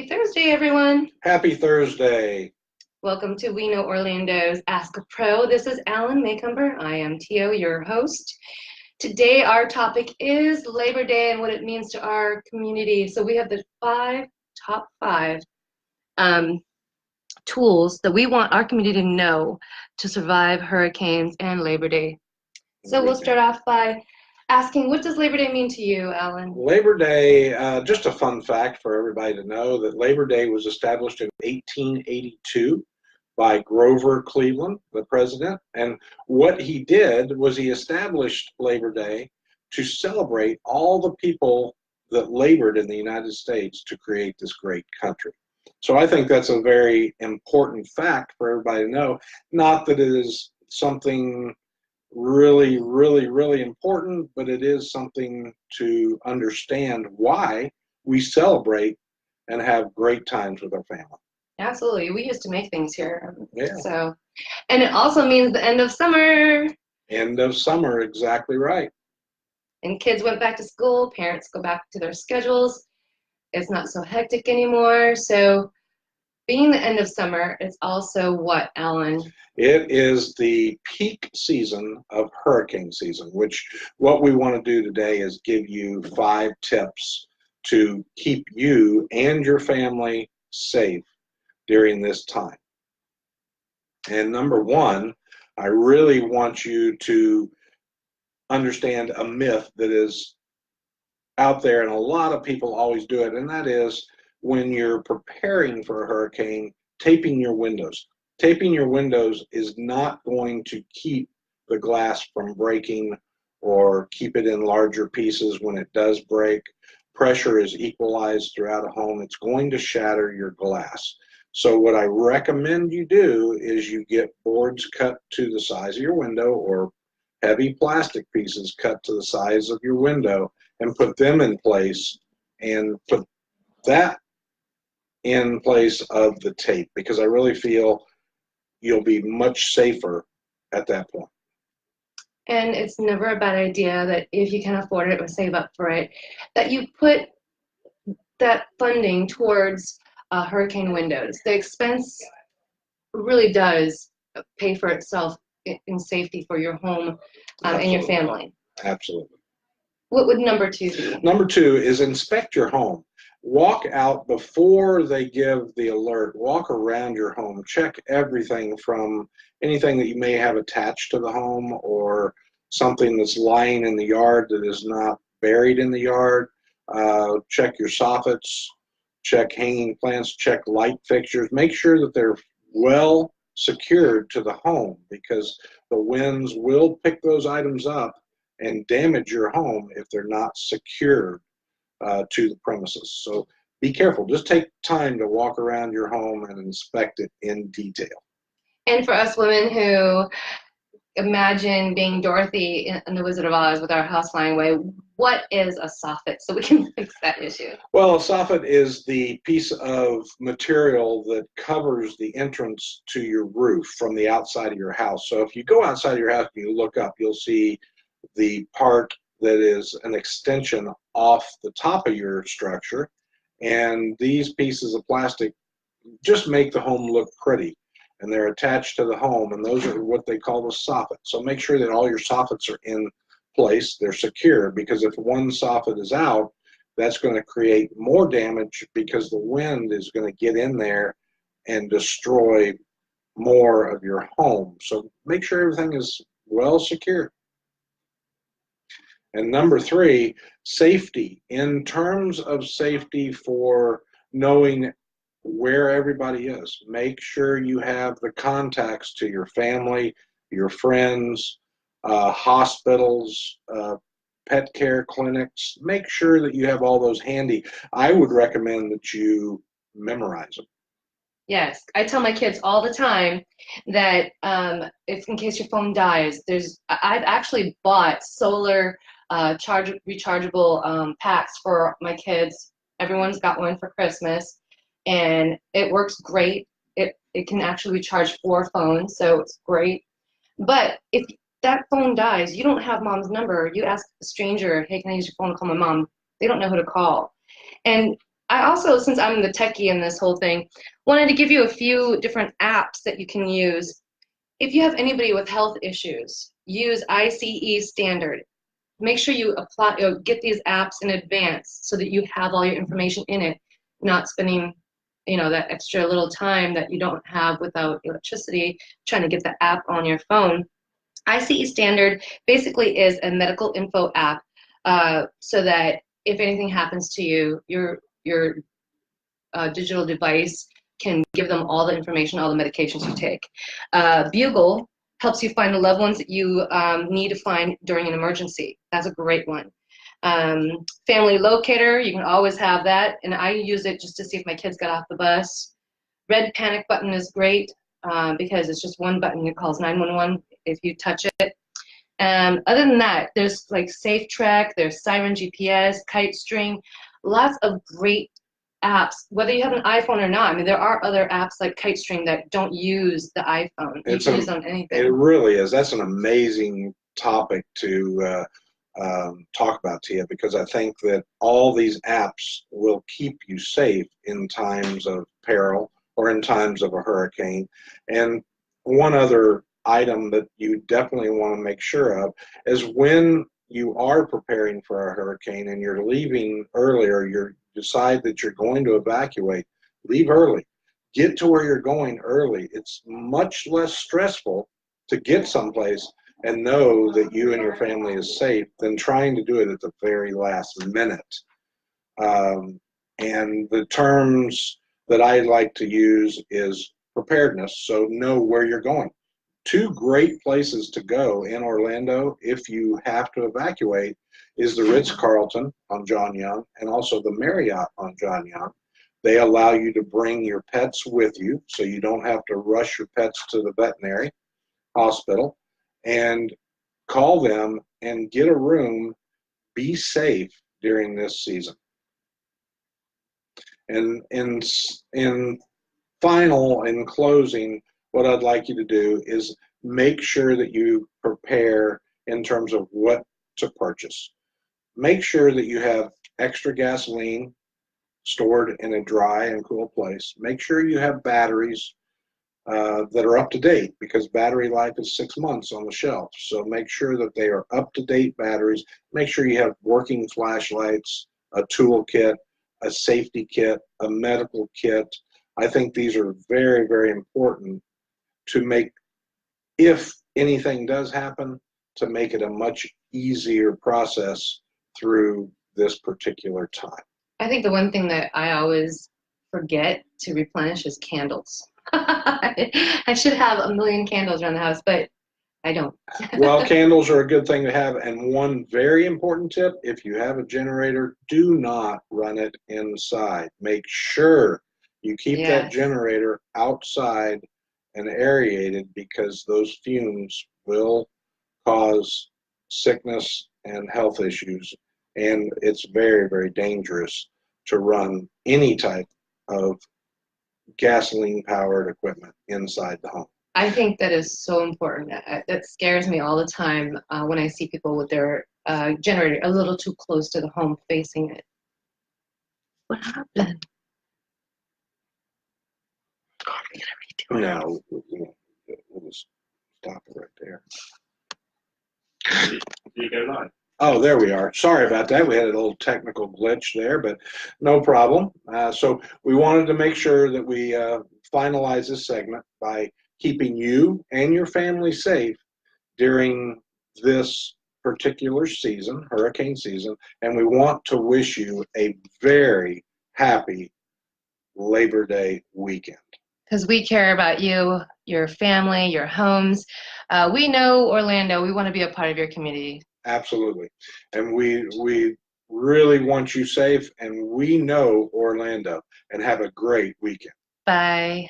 Happy Thursday, everyone. Happy Thursday. Welcome to We Know Orlando's Ask a Pro. This is Alan Maycumber. I am Tio, your host. Today, our topic is Labor Day and what it means to our community. So we have the top five tools that we want our community to know to survive hurricanes and Labor Day. So we'll start off by asking, what does Labor Day mean to you, Alan? Labor Day, just a fun fact for everybody to know that Labor Day was established in 1882 by Grover Cleveland, the president. And what he did was he established Labor Day to celebrate all the people that labored in the United States to create this great country. So I think that's a very important fact for everybody to know. Not that it is something really, really, really important, but it is something to understand why we celebrate and have great times with our family. Absolutely. We used to make things here. Yeah. So, and it also means the end of summer. End of summer, exactly right. And kids went back to school, parents go back to their schedules. It's not so hectic anymore. So being the end of summer, it's also what, Alan? It is the peak season of hurricane season, which what we want to do today is give you 5 tips to keep you and your family safe during this time. And number 1, I really want you to understand a myth that is out there, and a lot of people always do it, and that is when you're preparing for a hurricane, taping your windows. Taping your windows is not going to keep the glass from breaking or keep it in larger pieces when it does break. Pressure is equalized throughout a home. It's going to shatter your glass. So what I recommend you do is you get boards cut to the size of your window or heavy plastic pieces cut to the size of your window and put them in place and put that in place of the tape, because I really feel you'll be much safer at that point. And it's never a bad idea that if you can afford it or save up for it, that you put that funding towards hurricane windows. The expense really does pay for itself in safety for your home and your family. Absolutely. What would number 2 be? Number 2 is inspect your home. Walk out before they give the alert. Walk around your home. Check everything from anything that you may have attached to the home or something that's lying in the yard that is not buried in the yard. Check your soffits. Check hanging plants. Check light fixtures. Make sure that they're well secured to the home, because the winds will pick those items up and damage your home if they're not secured to the premises. So be careful. Just take time to walk around your home and inspect it in detail. And for us women who imagine being Dorothy in The Wizard of Oz with our house flying away, what is a soffit so we can fix that issue? Well, a soffit is the piece of material that covers the entrance to your roof from the outside of your house. So if you go outside of your house and you look up, you'll see the part that is an extension off the top of your structure, and these pieces of plastic just make the home look pretty, and they're attached to the home, and those are what they call the soffit. So make sure that all your soffits are in place, they're secure, because if one soffit is out, that's going to create more damage because the wind is going to get in there and destroy more of your home. So make sure everything is well secured. And number 3, safety. In terms of safety for knowing where everybody is, make sure you have the contacts to your family, your friends, hospitals, pet care clinics. Make sure that you have all those handy. I would recommend that you memorize them. Yes, I tell my kids all the time that if in case your phone dies, I've actually bought solar rechargeable packs for my kids. Everyone's got one for Christmas, and it works great. It can actually recharge 4 phones, so it's great. But if that phone dies, you don't have mom's number. You ask a stranger, hey, can I use your phone to call my mom? They don't know who to call. And I also, since I'm the techie in this whole thing, wanted to give you a few different apps that you can use. If you have anybody with health issues, use ICE Standard. Make sure you apply, get these apps in advance so that you have all your information in it, not spending, that extra little time that you don't have without electricity trying to get the app on your phone. ICE Standard basically is a medical info app, so that if anything happens to you, your digital device can give them all the information, all the medications you take. Bugle helps you find the loved ones that you need to find during an emergency. That's a great one. Family Locator, you can always have that, and I use it just to see if my kids got off the bus. Red Panic Button is great because it's just one button. It calls 911 if you touch it. Other than that, there's like Safe Track, there's Siren GPS, KiteString, lots of great apps, whether you have an iPhone or not. I mean, there are other apps like KiteStream that don't use the iPhone. You can use on anything. It really is. That's an amazing topic to talk about, Tia, because I think that all these apps will keep you safe in times of peril or in times of a hurricane. And one other item that you definitely want to make sure of is when you are preparing for a hurricane and you're leaving earlier, you decide that you're going to evacuate, leave early. Get to where you're going early. It's much less stressful to get someplace and know that you and your family is safe than trying to do it at the very last minute. And the terms that I like to use is preparedness, so know where you're going. Two great places to go in Orlando if you have to evacuate is the Ritz-Carlton on John Young and also the Marriott on John Young. They allow you to bring your pets with you, so you don't have to rush your pets to the veterinary hospital, and call them and get a room. Be safe during this season. And in closing, what I'd like you to do is make sure that you prepare in terms of what to purchase. Make sure that you have extra gasoline stored in a dry and cool place. Make sure you have batteries that are up to date, because battery life is 6 months on the shelf. So make sure that they are up to date batteries. Make sure you have working flashlights, a tool kit, a safety kit, a medical kit. I think these are very, very important to make, if anything does happen, to make it a much easier process through this particular time. I think the one thing that I always forget to replenish is candles. I should have a million candles around the house, but I don't. Well, candles are a good thing to have. And one very important tip, if you have a generator, do not run it inside. Make sure you keep that generator outside and aerated, because those fumes will cause sickness and health issues. And it's very, very dangerous to run any type of gasoline-powered equipment inside the home. I think that is so important. That scares me all the time when I see people with their generator a little too close to the home facing it. What happened? Oh, we gotta redo it. No, we'll just stop it right there. You go live. Oh, there we are. Sorry about that. We had a little technical glitch there, but no problem. So we wanted to make sure that we finalize this segment by keeping you and your family safe during this particular season, hurricane season, and we want to wish you a very happy Labor Day weekend. Because we care about you, your family, your homes. We know Orlando. We want to be a part of your community. Absolutely. And we really want you safe, and we know Orlando. And have a great weekend. Bye.